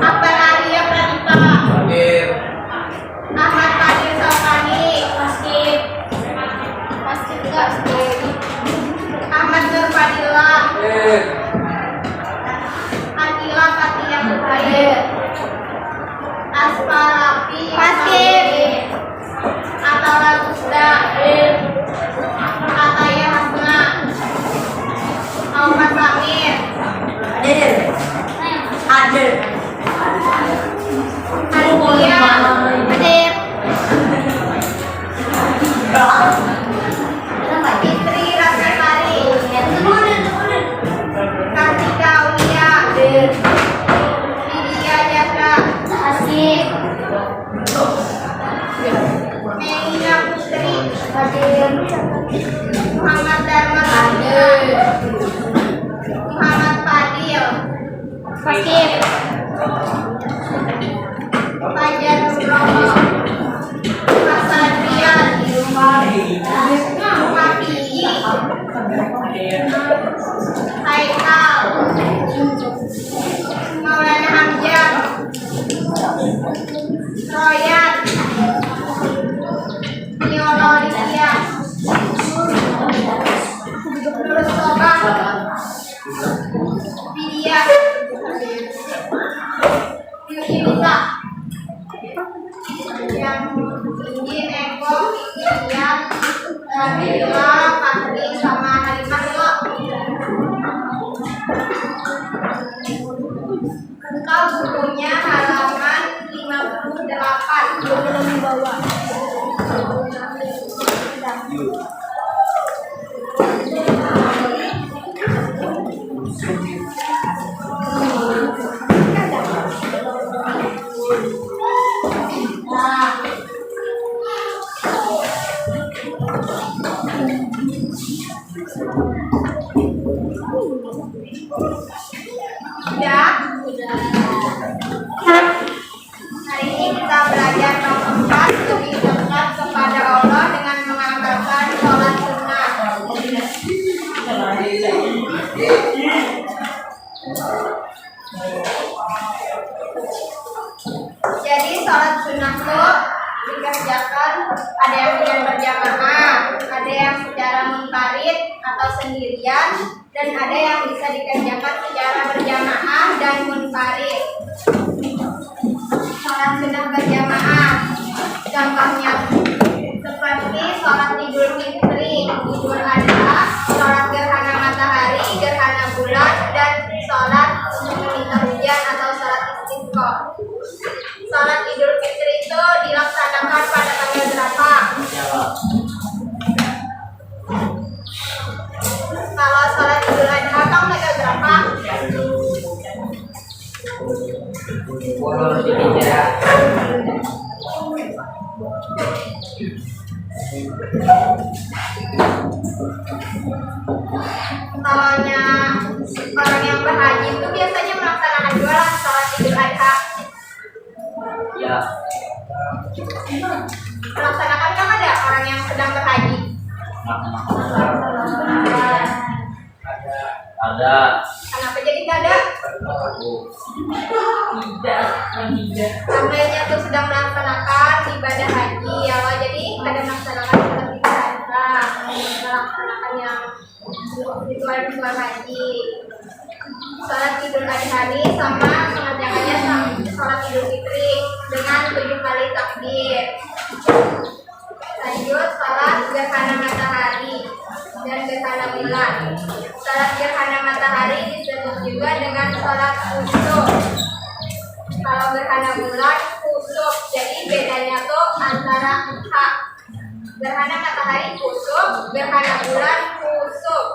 Akbar Arya Pradipta. Ahmad Fadil Saukani. Masjid Ahmad Nur Fadila. Akila Fatia Kubair. Asparafi Atala Gusda. Ataya Hasna. Ahmad Samir. Adil. Alkia. Adib. Fitri Rasmari. Kartika Aulia. Lydia Jaka. Asik. Meina Putri. Muhammad Dharma. Muhammad Fadil. Fakir. Fajar Nugroho. Hasan Rian. Hafi'i. Haikal. Maulana Hamzah. Royan. Neololisia. Nurul Sobah. Widya. Yusita. Yang tinggi Eko. Yang Nabila, Fahri, sama Halimah lo. Engkau bukunya halaman 58. Belum dibawa. Hari ini kita belajar bab 4, lebih dekat kepada Allah dengan mengamalkan sholat sunnah. Jadi sholat sunnah itu dikerjakan ada yang dengan berjamaah, ada yang secara munfarid atau sendirian, dan ada yang bisa dikerjakan secara berjamaah dan munfarid. Sholat sunnah berjamaah contohnya seperti sholat Idul Fitri, Idul Adha, sholat gerhana matahari, gerhana bulan, dan sholat meminta hujan atau sholat istisqa. Sholat Idul Fitri itu dilaksanakan pada tanggal berapa? Kalau sholat Idul Adha tanggal berapa? Kalaunya orang yang berhaji itu biasanya melaksanakan jualan sholat Idul Adha. Ya. Melaksanakan kan ada orang yang sedang berhaji. Ada. Kenapa jadi nggak ada? Namanya tuh sedang melaksanakan ibadah haji ya Allah. Jadi ada melaksanakan sholat Idul Adha, melaksanakan yang ritual haji. Sholat Idul Adha ini sama mengerjakannya sama sholat Idul Fitri dengan 7 kali takbir. Lanjut sholat gerhana matahari dan gerhana bulan. Sholat gerhana matahari disebut juga dengan sholat kusuf. Kalau gerhana bulan kusuf, jadi bedanya tuh antara gerhana matahari kusuf, gerhana bulan kusuf.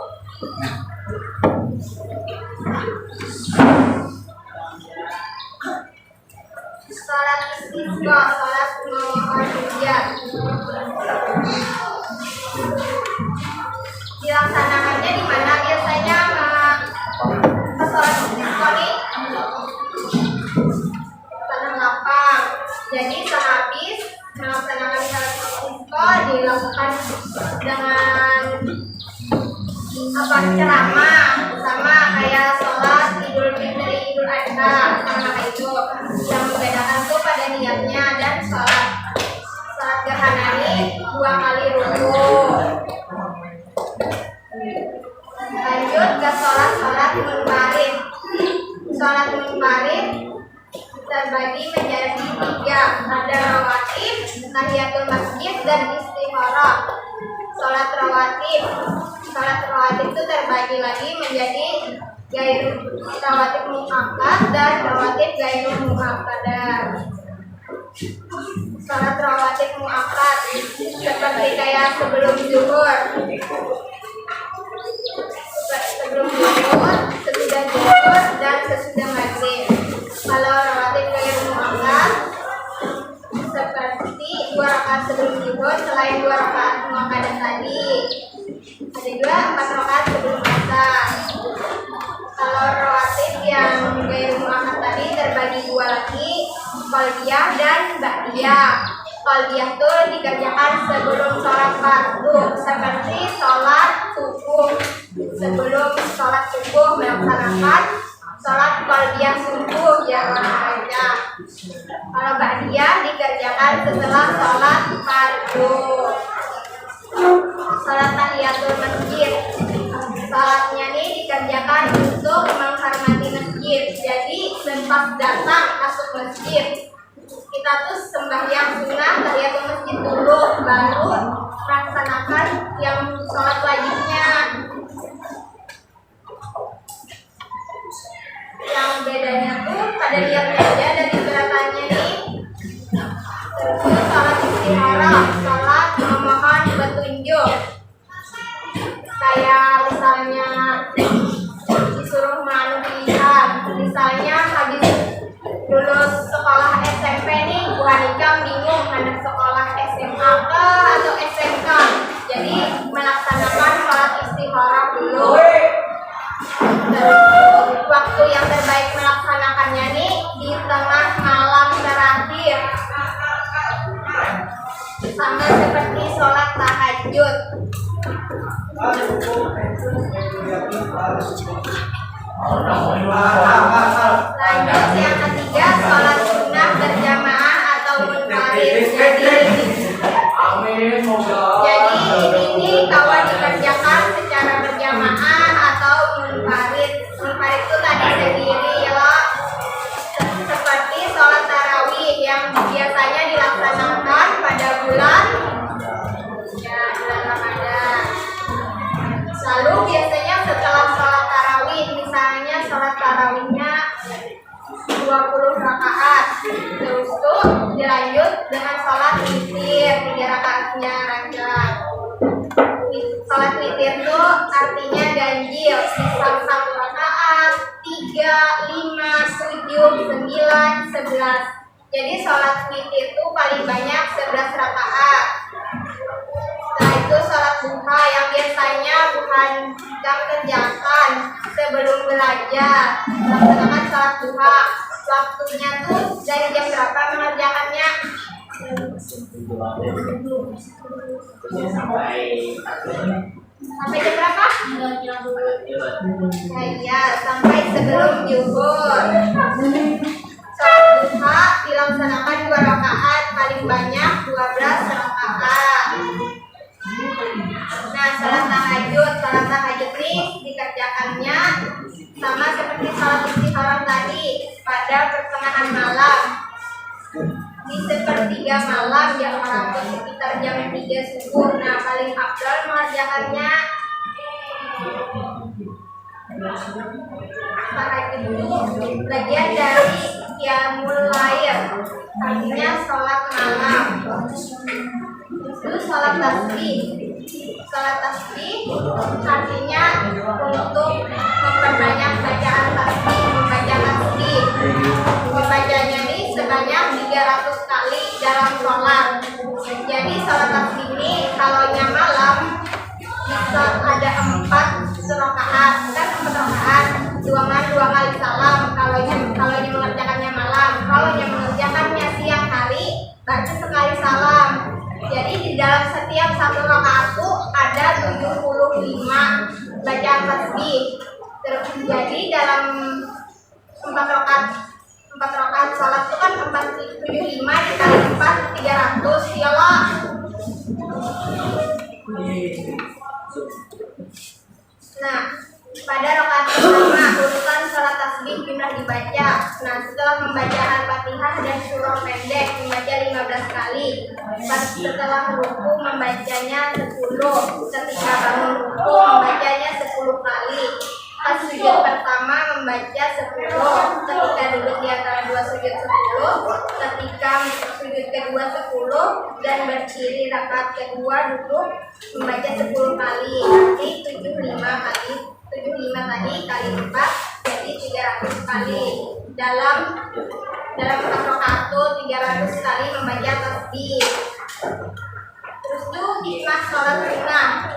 Sholat istisqa, sholat memohon hujan. Dilaksanakannya di mana biasanya sholat istisqa nih? Tanah lapang. Jadi sehabis melaksanakan sholat istisqa dilakukan dengan ceramah sama kayak sholat Salat munfarid terbagi menjadi 3, ada rawatib, tahiyatul masjid, dan istikharah. Salat rawatib itu terbagi lagi menjadi rawatib muakkad dan rawatib ghairul muakkadah. Salat rawatib muakkad seperti kayak sebelum zuhur, sesudah zuhur, dan sesudah maghrib. Kalau rawatib ghairul muakkad seperti 2 rakaat sebelum zuhur selain 2 rakaat muakkadah tadi. Ada juga 4 rakaat sebelum asar. Kalau rawatib yang ghairul muakkad tadi terbagi 2 lagi, qalbiyah dan ba'diyah. Qalbiyah itu dikerjakan sebelum sholat fardu, seperti sholat subuh. Sebelum sholat subuh melaksanakan sholat qalbiyah subuh yang olahraga. Kalau ba'diyah dikerjakan setelah sholat fardu. Sholat tahiyatul masjid, sholatnya ini dikerjakan untuk menghormati masjid. Jadi pas datang masuk masjid, kita tuh sembahyang sunnah tahiyatul masjid dulu, baru melaksanakan yang sholat wajibnya. Yang bedanya tuh pada lihatnya aja dari gerakannya nih. Terus sholat istikharah, sholat memohon petunjuk. Kayak misalnya disuruh menganu pilihan, misalnya habis lulus sekolah SMP nih, Bu Hanika bingung anak sekolah SMA atau SMK, jadi melaksanakan sholat istikharah dulu. Terus waktu yang terbaik melaksanakannya nih di tengah malam terakhir, sama seperti sholat tahajud. Lanjut yang ketiga, sholat sunnah berjamaah atau munfarid. Jadi ini kalau dikerjakan secara berjamaah atau munfarid. Munfarid itu tadi sendiri ya, seperti sholat tarawih yang biasanya dilaksanakan pada bulan Ramadan. Lalu biasanya setelah sholat tarawih, misalnya sholat tarawihnya 20 rakaat, terus tuh dilanjut dengan sholat witir 3 rakaatnya rangkaian. Sholat witir tuh artinya ganjil, misal 1 rakaat, 3, 5, 7, 9, 11. Jadi sholat witir tuh paling banyak 11 rakaat. Nah itu sholat duha yang biasanya bukan jam kerjakan sebelum belajar. Laksanakan sholat duha. Waktunya tuh dari jam berapa mengerjakannya? Sampai jam berapa? Ya, sampai sebelum zuhur. Sholat duha dilaksanakan 2 rakaat, paling banyak 12 rakaat. Nah, sholat tahajud ini dikerjakannya sama seperti sholat istikharah tadi pada pertengahan malam. Di sepertiga malam yang atau sekitar jam 3 subuh. Nah, paling afdal mengerjakannya tahajud itu bagian dari qiyamul lail, artinya sholat malam. Itu sholat tasbih. Sholat tasbih artinya untuk memperbanyak bacaan tasbih, membaca tasbih. Membacanya ini sebanyak 300 kali dalam sholat. Jadi sholat tasbih ini kalau malam bisa ada 4 rakaat, kan 4 rakaat, 2 kali salam. Kalau mengerjakannya malam, kalau mengerjakannya siang hari, baca sekali salam. Jadi di dalam setiap 1 rakaat itu ada 75 bacaan tasbih. Terus jadi dalam 4 rakaat sholat itu kan 75 dikali 4 300 ya Allah. Nah, pada rakaat pertama urutan sholat tasbih jumlah dibaca 15 kali. Setelah ruku membacanya 10. Ketika bangun ruku membacanya 10 kali. Pas sujud pertama membaca 10. Ketika duduk di antara dua sujud 10. Ketika sujud kedua 10. Dan berdiri rakaat kedua duduk membaca 10 kali. Berarti 75 kali. 75 tadi kali 4 jadi 300 kali. Dalam satu rakaat itu 300 kali membaca tasbih. Terus tuh hikmah sholat sunnah.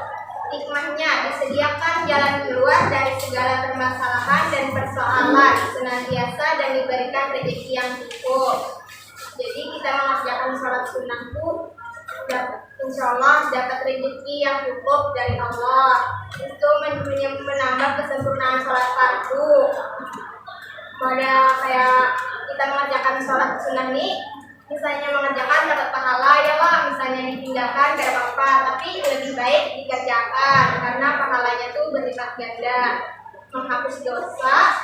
Hikmahnya disediakan jalan keluar dari segala permasalahan dan persoalan, senantiasa dan diberikan rezeki yang cukup. Jadi kita mengerjakan sholat sunnah itu insya Allah dapat rezeki yang cukup dari Allah. Itu menambah kesempurnaan sholat fardu. Pada kayak kita mengerjakan sholat sunnah nih, misalnya mengerjakan dapat pahala ya lah, misalnya ditinggalkan gak apa-apa, tapi lebih baik dikerjakan karena pahalanya tuh berlipat ganda. Menghapus dosa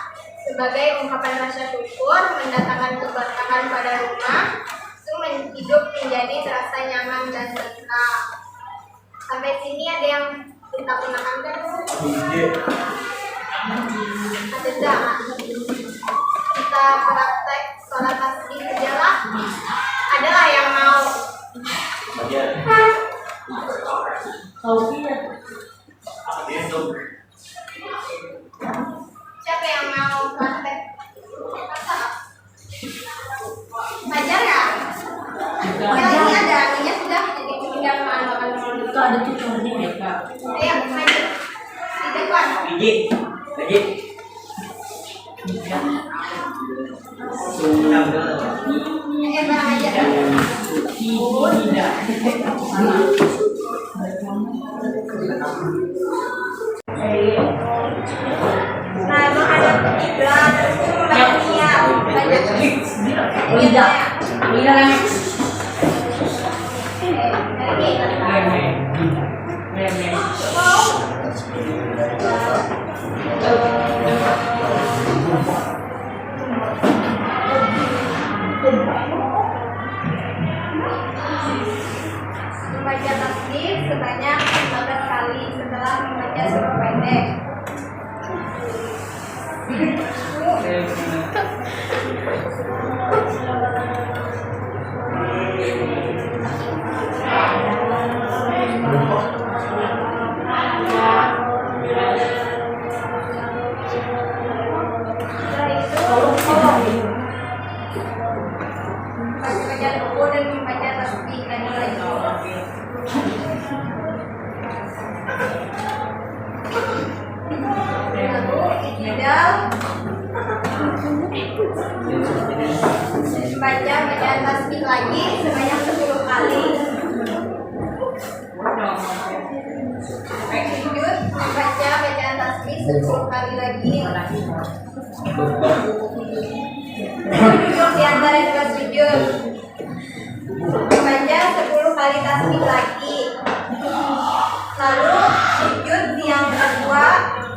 sebagai ungkapan rasa syukur, mendatangkan keberkahan pada rumah, itu hidup menjadi terasa nyaman dan tenang. Sampai sini ada yang kita gunakan kan? Ada tak? Kita praktek sholat tasbih sajalah. Adalah yang mau. Siapa yang mau praktek? Belajar ya? Lagi ada, ini sudah jadi tinggal makan. Itu ada tutornya ya Kak? Ayo, maju. Di depan. Lagi. Sunnah Barang aja. Nah, menghadap ke kiblat, terus itu membaca niat. Tidak. Membaca tasbih sebanyak 15 kali setelah membaca surah pendek. Setelah itu baca ruku dan membaca tasbih tadi lagi. Lalu iktidal membaca bacaan tasbih lagi sebanyak 10 kali. Sujud membaca bacaan tasbih 10 kali lagi. Duduk di antara dua sujud membaca 10 kali tasbih lagi. Lalu sujud di yang kedua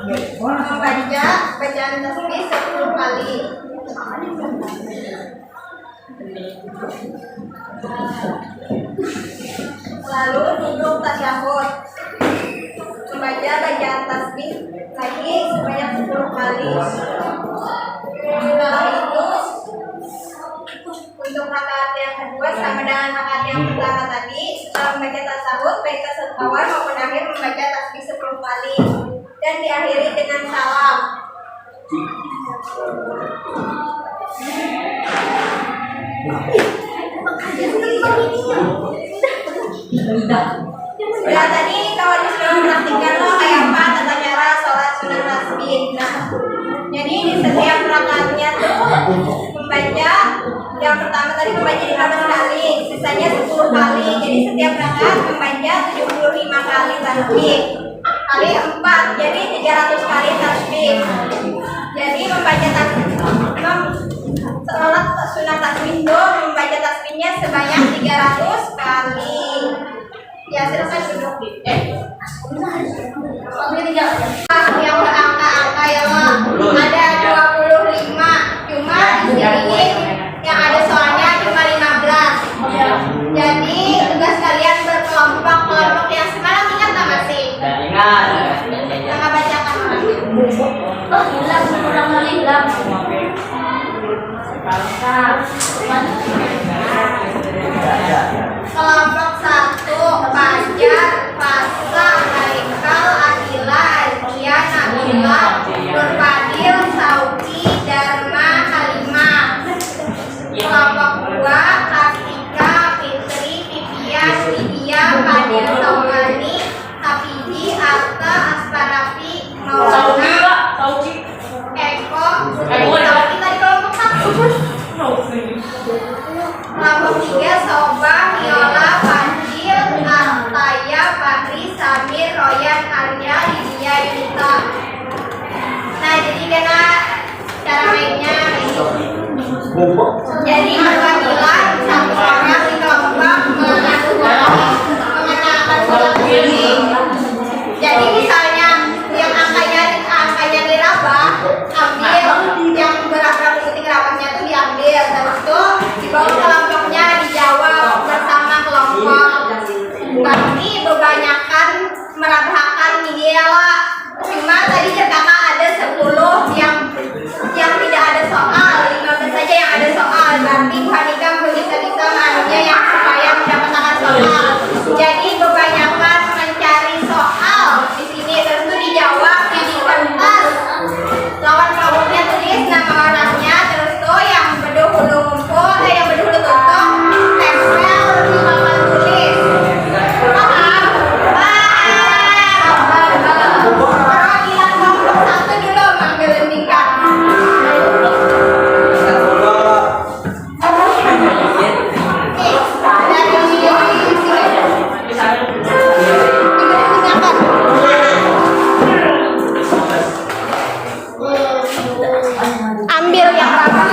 membaca bacaan tasbih 10 kali. Lalu duduk tasyahud membaca bacaan tasbih lagi sebanyak 10 kali. Setelah itu untuk rakaat yang kedua sama dengan rakaat yang pertama tadi, setelah membaca tasyahud baik awal maupun akhir membaca tasbih 10 kali dan diakhiri dengan salam. Ya tadi kalau disuruh praktikkan lo kayak apa tata cara sholat sunnah tasbih. Nah, jadi di setiap rakaatnya tuh membaca yang pertama tadi membaca 15 kali, sisanya 10 kali. Jadi setiap rakaat membaca 75 kali tasbih kali 4, jadi 300 kali tasbih. Jadi membaca tasbih sholat sunnah tasbih itu membaca tasbihnya sebanyak 300 kali. Ya silakan duduk. Yang berangka-angka ya Allah. Ada 25, cuma di sini yang ada soalnya cuma 15. Jadi perwakilan satu orang di kelompok mengenakan bola kuning. Jadi misalnya yang angkanya diraba, ambil yang berapa putih rapatnya itu diambil, terus tuh dibawa kelompoknya dijawab bersama kelompok. Berarti kebanyakan merabahkan ideala. Cuma tadi kakak ada 10 yang tidak ada soal, 15 saja yang ada soal. Berarti Bu Hanika bisa manunya yang supaya mendapatkan soal. Jadi kebanyakan mencari soal di sini, terus itu dijawab di kertas. Lawan kelompoknya tulis nama orangnya, terus tuh yang berdahulu ngumpul, yang berdahulu tutup, tempel di papan tulis. Paham? Perwakilan kelompok satu dulu manggil tingkat. Ambil yang rapat.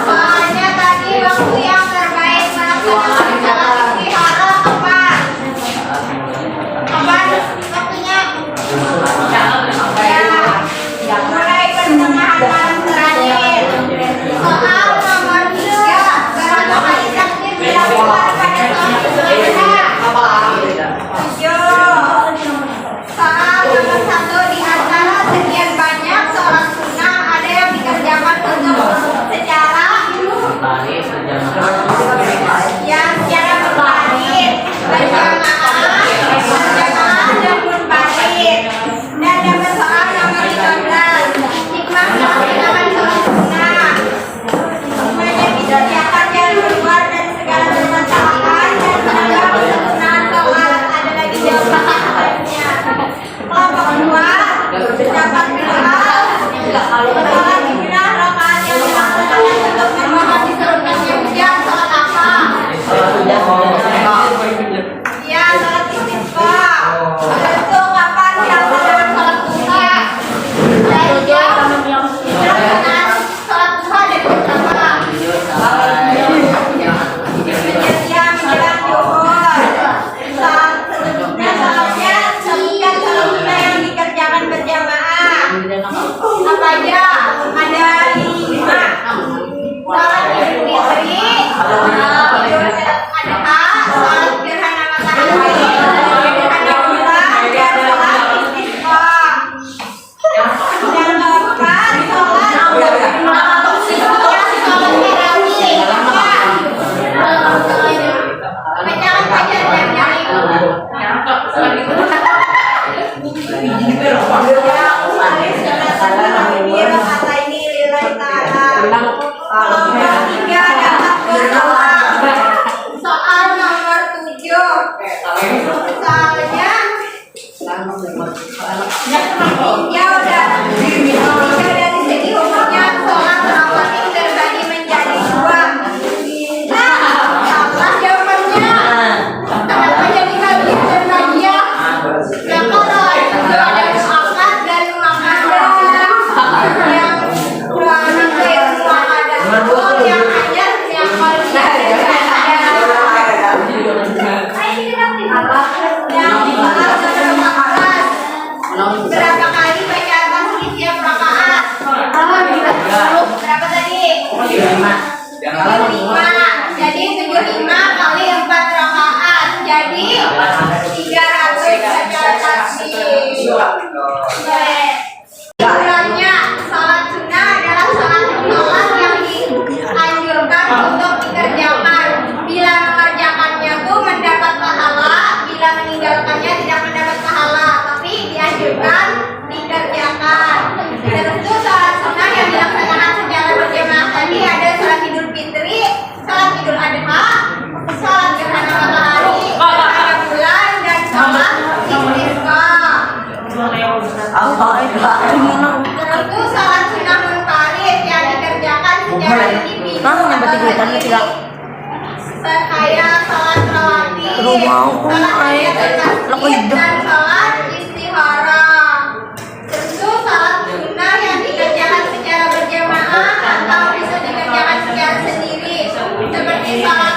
Soalnya tadi waktu yang terbaik melaksanakan istihara kapan? Kapan waktunya? Ya, mulai pertengahan malam terakhir. Soal nomor 3, berapa kali takbir dilakukan pada sholat Idul Adha? Misalnya ya udah dari segi hukumnya sholat terawih itu terbagi menjadi dua. Salah jawabannya. Kenapa jadi kalian terbagi ya? Nah kalau itu ada muakkad dan muakkadah. Yang kurang itu yang muakkadah yang hanya yang paling berapa kali baca tasbih tiap rakaat? Berapa tadi? 75. Jadi 75 kali 4 rakaat. Jadi 300 baca tasbih. Ukurannya salat sunnah adalah salat yang dianjurkan untuk dikerjakan. Bila mengerjakannya tuh mendapat pahala, bila meninggalkannya tidak mendapat pahala, tapi dianjurkan dikerjakan. Terus tuh salat sunnah yang dilaksanakan secara berjamaah tadi ada salat Idul Fitri, salat Idul Adha, salat gerhana matahari, gerhana bulan, dan salat istisqa. Itu salat sunnah munfarid yang dikerjakan secara individu atau kayak salat rawatib, salat tahiyat dan salat istihara. Tentu salat sunnah yang dikerjakan secara berjamaah atau bisa dikerjakan secara sendiri, seperti salat